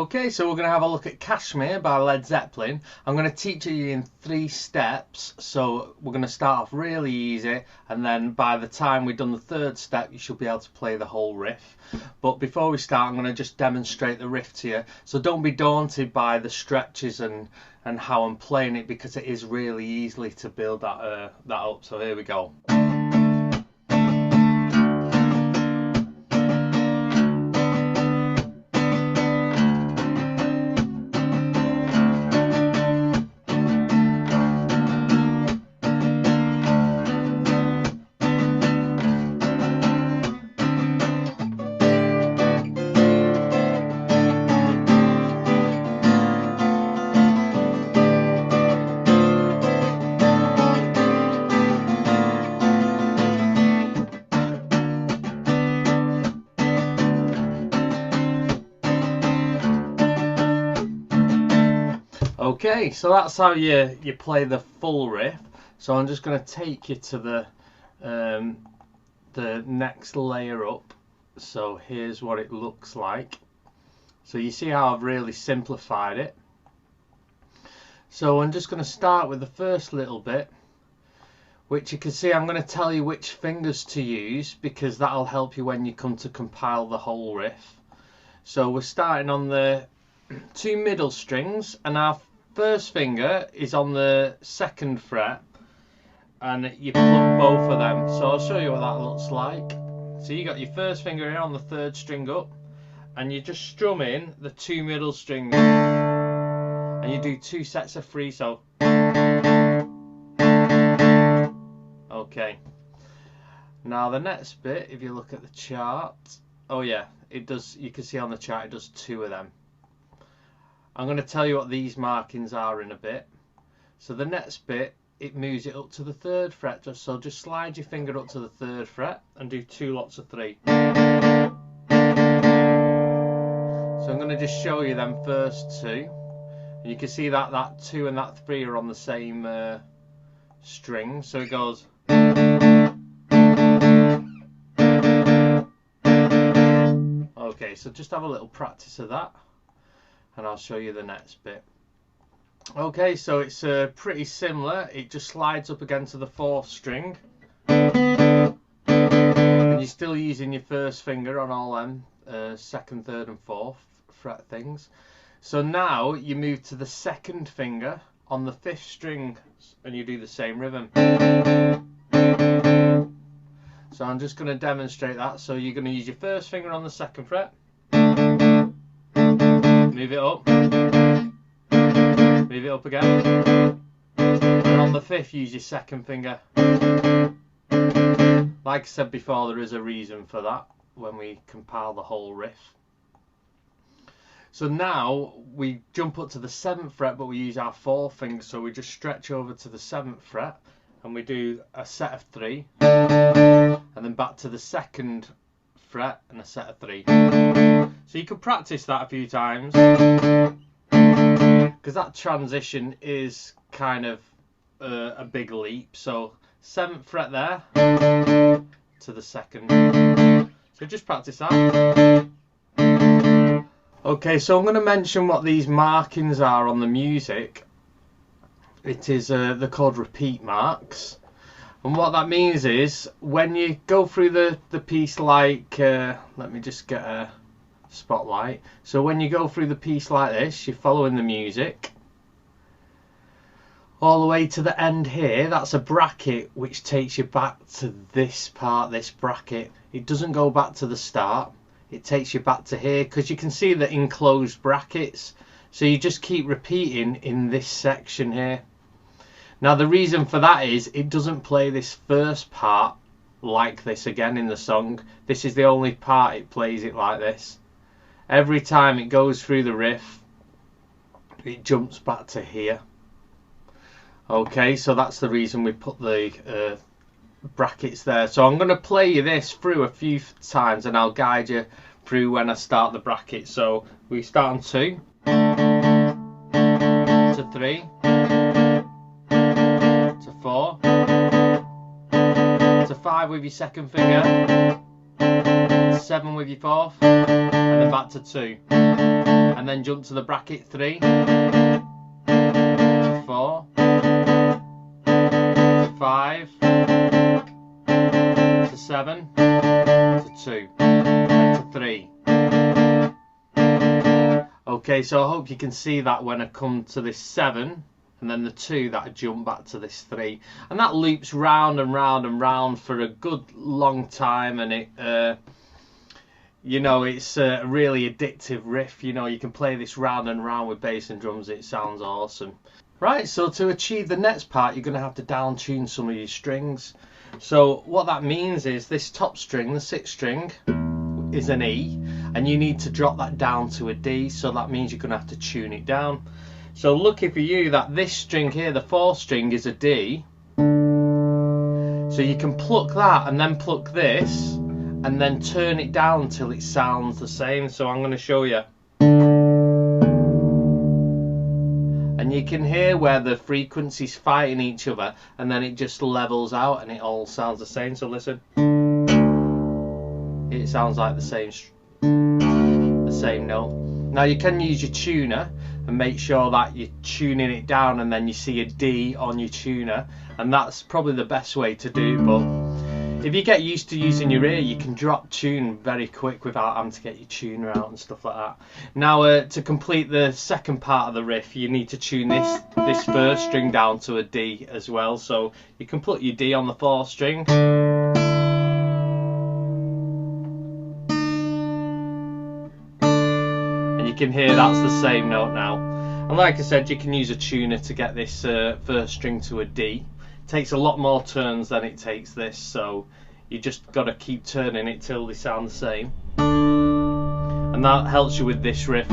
Okay, so we're going to have a look at Kashmir by Led Zeppelin. I'm going to teach you in 3 steps. So we're going to start off really easy, and then by the time we've done the 3rd step, you should be able to play the whole riff. But before we start, I'm going to just demonstrate the riff to you. So don't be daunted by the stretches and how I'm playing it, because it is really easily to build that up. So here we go. Okay, so that's how you play the full riff. So I'm just going to take you to the next layer up. So here's what it looks like. So you see how I've really simplified it. So I'm just going to start with the first little bit, which you can see I'm going to tell you which fingers to use, because that'll help you when you come to compile the whole riff. So we're starting on the 2 middle strings, and our first finger is on the 2nd fret, and you pluck both of them. So I'll show you what that looks like. So you got your first finger here on the 3rd string up, and you just strum in the 2 middle strings, and you do 2 sets of 3. So okay, now the next bit, if you look at the chart, oh yeah, it does, you can see on the chart it does 2 of them. I'm going to tell you what these markings are in a bit. So the next bit, it moves it up to the 3rd fret. So just slide your finger up to the 3rd fret and do 2 lots of 3. So I'm going to just show you them first 2. And you can see that that 2 and that 3 are on the same string. So it goes. Okay, so just have a little practice of that, and I'll show you the next bit. Okay, so it's pretty similar. It just slides up again to the 4th string, and you're still using your first finger on all them 2nd, 3rd and 4th fret things. So now you move to the 2nd finger on the 5th string, and you do the same rhythm. So I'm just going to demonstrate that. So you're going to use your first finger on the 2nd fret, move it up, move it up again, and on the 5th use your 2nd finger. Like I said before, there is a reason for that when we compile the whole riff. So now we jump up to the 7th fret, but we use our 4th finger, so we just stretch over to the 7th fret and we do a set of 3, and then back to the 2nd fret and a set of 3. So you can practice that a few times, because that transition is kind of a big leap. So 7th fret there to the 2nd. So just practice that. Okay, so I'm going to mention what these markings are on the music. It is they're called repeat marks. And what that means is, when you go through the piece like, let me just get a spotlight. So when you go through the piece like this, you're following the music all the way to the end here. That's a bracket which takes you back to this part, this bracket. It doesn't go back to the start. It takes you back to here, because you can see the enclosed brackets. So you just keep repeating in this section here. Now the reason for that is it doesn't play this first part like this again in the song. This is the only part it plays it like this. Every time it goes through the riff, it jumps back to here. Okay, so that's the reason we put the brackets there. So I'm going to play you this through a few times, and I'll guide you through when I start the bracket. So we start on 2 to 3 to 4 to 5 with your 2nd finger, 7 with your 4th, and then back to 2. and then jump to the bracket 3, 4, 5, to 7, to 2, and to 3. Okay, so I hope you can see that when I come to this 7 and then the 2, that I jump back to this 3, and that loops round and round and round for a good long time, and it you know, it's a really addictive riff. You know, you can play this round and round with bass and drums. It sounds awesome. Right, so to achieve the next part, you're going to have to down tune some of your strings. So what that means is this top string, the 6th string, is an E, and you need to drop that down to a D, so that means you're going to have to tune it down. So lucky for you that this string here, the 4th string, is a D, so you can pluck that and then pluck this and then turn it down till it sounds the same. So I'm going to show you, and you can hear where the frequencies fighting each other, and then it just levels out and it all sounds the same. So listen, it sounds like the same note. Now you can use your tuner and make sure that you're tuning it down, and then you see a D on your tuner, and that's probably the best way to do. But if you get used to using your ear, you can drop tune very quick without having to get your tuner out and stuff like that. Now to complete the second part of the riff, you need to tune this 1st string down to a D as well. So you can put your D on the 4th string, and you can hear that's the same note now. And like I said, you can use a tuner to get this 1st string to a D. It takes a lot more turns than it takes this, so you just got to keep turning it till they sound the same, and that helps you with this riff.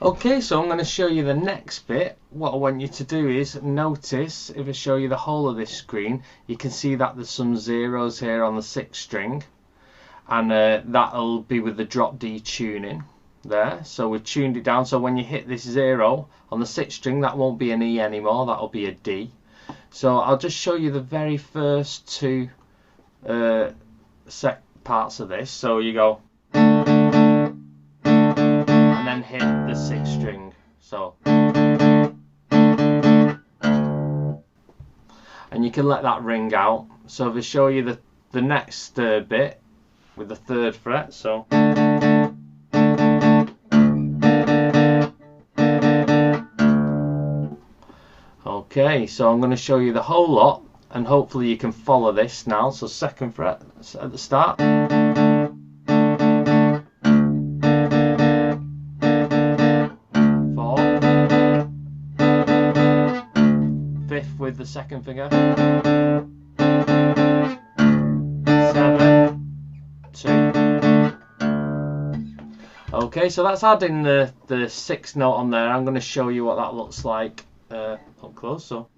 Okay, so I'm going to show you the next bit. What I want you to do is notice, if I show you the whole of this screen, you can see that there's some zeros here on the 6th string, and that'll be with the drop D tuning there. So we've tuned it down, so when you hit this 0 on the 6th string, that won't be an E anymore, that'll be a D. So I'll just show you the very first 2 parts of this. So you go and then hit the 6th string, so, and you can let that ring out. So if I show you the next bit with the 3rd fret, so okay, so I'm going to show you the whole lot, and hopefully you can follow this now. So 2nd fret at the start, 4, 5th with the 2nd finger, 7, 2. Okay, so that's adding the 6th note on there. I'm going to show you what that looks like up close. So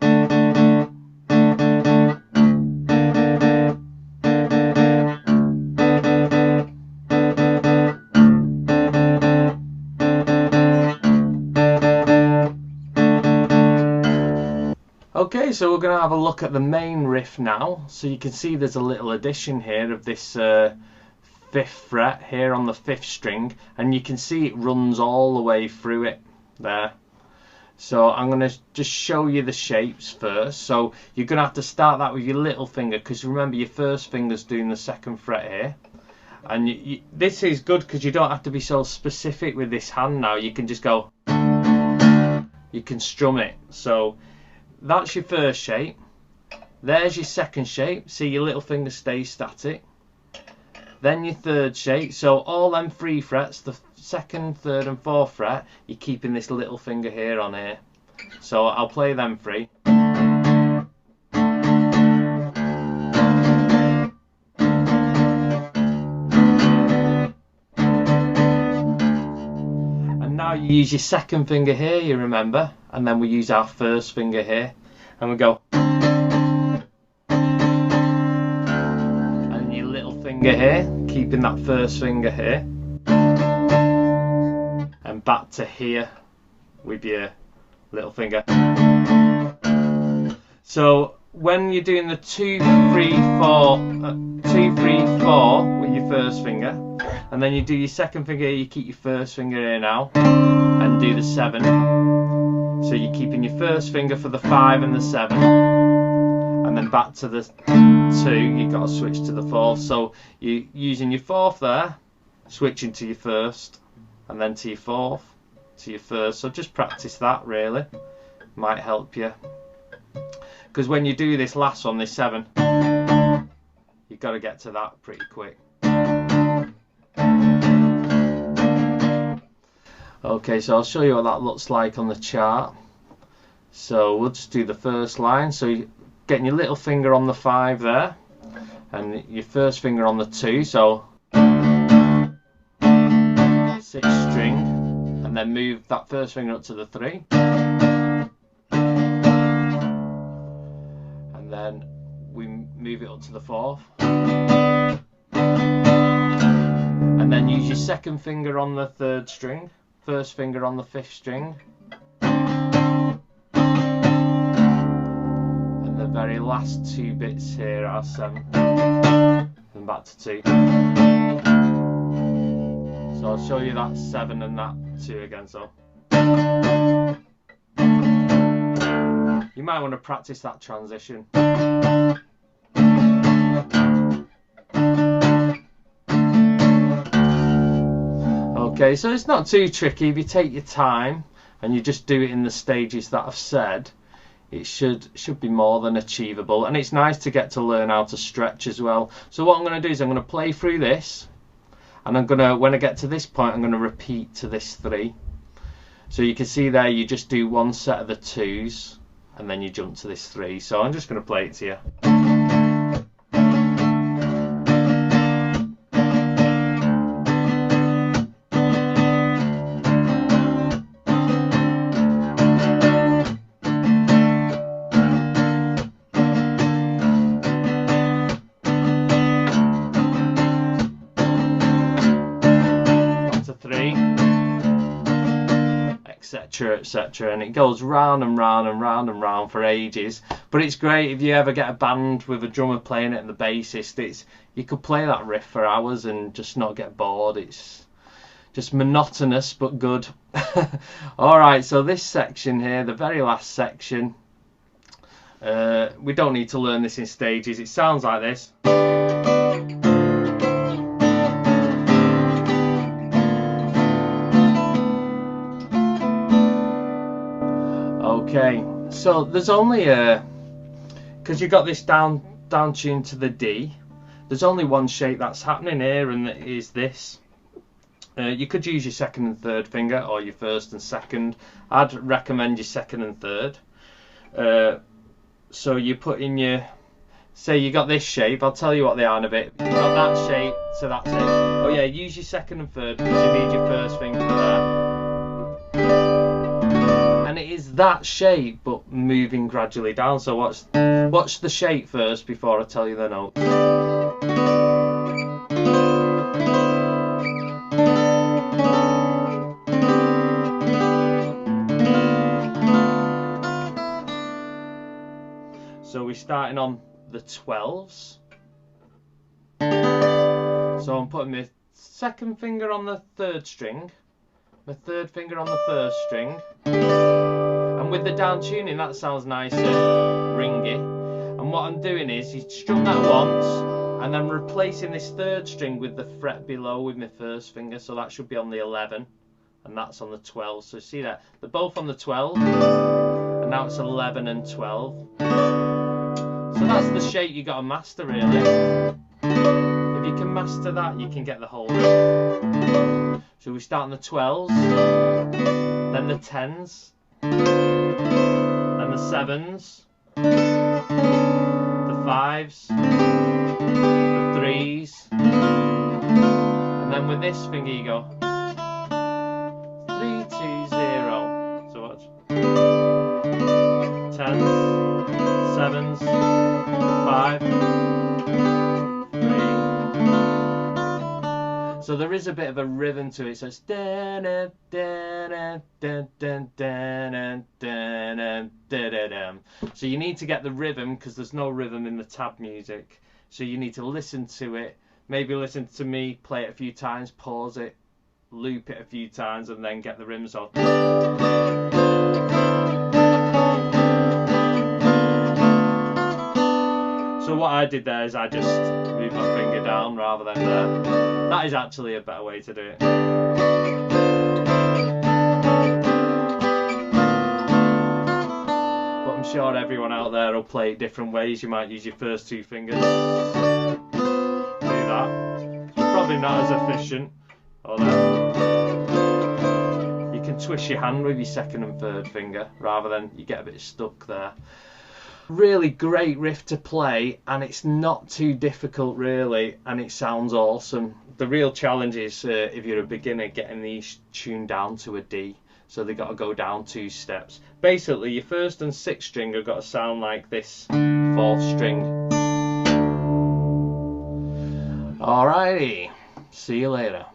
okay, so we're going to have a look at the main riff now. So you can see there's a little addition here of this 5th fret here on the 5th string, and you can see it runs all the way through it there. So I'm going to just show you the shapes first. So you're going to have to start that with your little finger, because remember your 1st finger's doing the 2nd fret here. And this is good because you don't have to be so specific with this hand now. You can just go, you can strum it. So that's your 1st shape. There's your 2nd shape. See, your little finger stays static. Then your 3rd shape. So all them 3 frets, the 2nd, 3rd and 4th fret, you're keeping this little finger here on here. So I'll play them 3. And now you use your 2nd finger here, you remember, and then we use our 1st finger here, and we go, and your little finger here, keeping that 1st finger here, and back to here with your little finger. So when you're doing the 2, 3, 4, 2, 3, 4 with your first finger, and then you do your second finger, you keep your first finger here now, and do the 7. So you're keeping your first finger for the 5 and the 7, and then back to the 2, you've got to switch to the 4th. So you're using your 4th there, switching to your 1st, and then to your 4th, to your 1st. So just practice that, really. Might help you. Because when you do this last one, this 7, you've got to get to that pretty quick. Okay, so I'll show you what that looks like on the chart. So we'll just do the first line. So you're getting your little finger on the 5 there, and your first finger on the 2. So 6th string, and then move that first finger up to the 3. And then we move it up to the 4th. And then use your second finger on the 3rd string. First finger on the 5th string, and the very last 2 bits here are 7, and back to 2. So I'll show you that 7 and that 2 again. So you might want to practice that transition. Okay, so it's not too tricky. If you take your time and you just do it in the stages that I've said, it should be more than achievable. And it's nice to get to learn how to stretch as well. So what I'm going to do is I'm going to play through this, and I'm going to, when I get to this point, I'm going to repeat to this 3. So you can see there, you just do one set of the 2s, and then you jump to this 3. So I'm just going to play it to you. 3, etc, etc, and it goes round and round and round and round for ages. But it's great if you ever get a band with a drummer playing it and the bassist. You could play that riff for hours and just not get bored. It's just monotonous but good. Alright, so this section here, the very last section, we don't need to learn this in stages. It sounds like this. Okay, so there's only because you got this down tuned to the D, there's only one shape that's happening here, and it is this. You could use your second and third finger, or your first and second. I'd recommend your second and third. So you put in your, say you got this shape, I'll tell you what they are in a bit. You've got that shape to that shape. Oh yeah, use your second and third because you need your first finger there. And it is that shape but moving gradually down. So watch the shape first before I tell you the note. So we're starting on the 12s. So I'm putting my second finger on the third string, my third finger on the first string, and with the down tuning that sounds nice and ringy. And what I'm doing is you strum that once and then replacing this third string with the fret below with my first finger, so that should be on the 11 and that's on the 12. So see that they're both on the 12 and now it's 11 and 12. So that's the shape you got to master really. If you can master that, you can get the whole rhythm. So we start on the 12s, then the 10s, then the 7s, the 5s, the 3s, and then with this finger you go 3, 2, 0. So watch. 10s, 7s, 5, 3. So So there is a bit of a rhythm to it. So it's so you need to get the rhythm, because there's no rhythm in the tab music. So you need to listen to it, maybe listen to me play it a few times, pause it, loop it a few times, and then get the rhythms on. So what I did there is I just moved my finger down rather than there. That is actually a better way to do it. But I'm sure everyone out there will play it different ways. You might use your first two fingers. Do that. It's probably not as efficient. Or that. You can twist your hand with your second and third finger rather than you get a bit stuck there. Really great riff to play, and it's not too difficult really, and it sounds awesome. The real challenge is if you're a beginner, getting these tuned down to a D, so they got to go down 2 steps. Basically your first and sixth string have got to sound like this fourth string. Alrighty, see you later.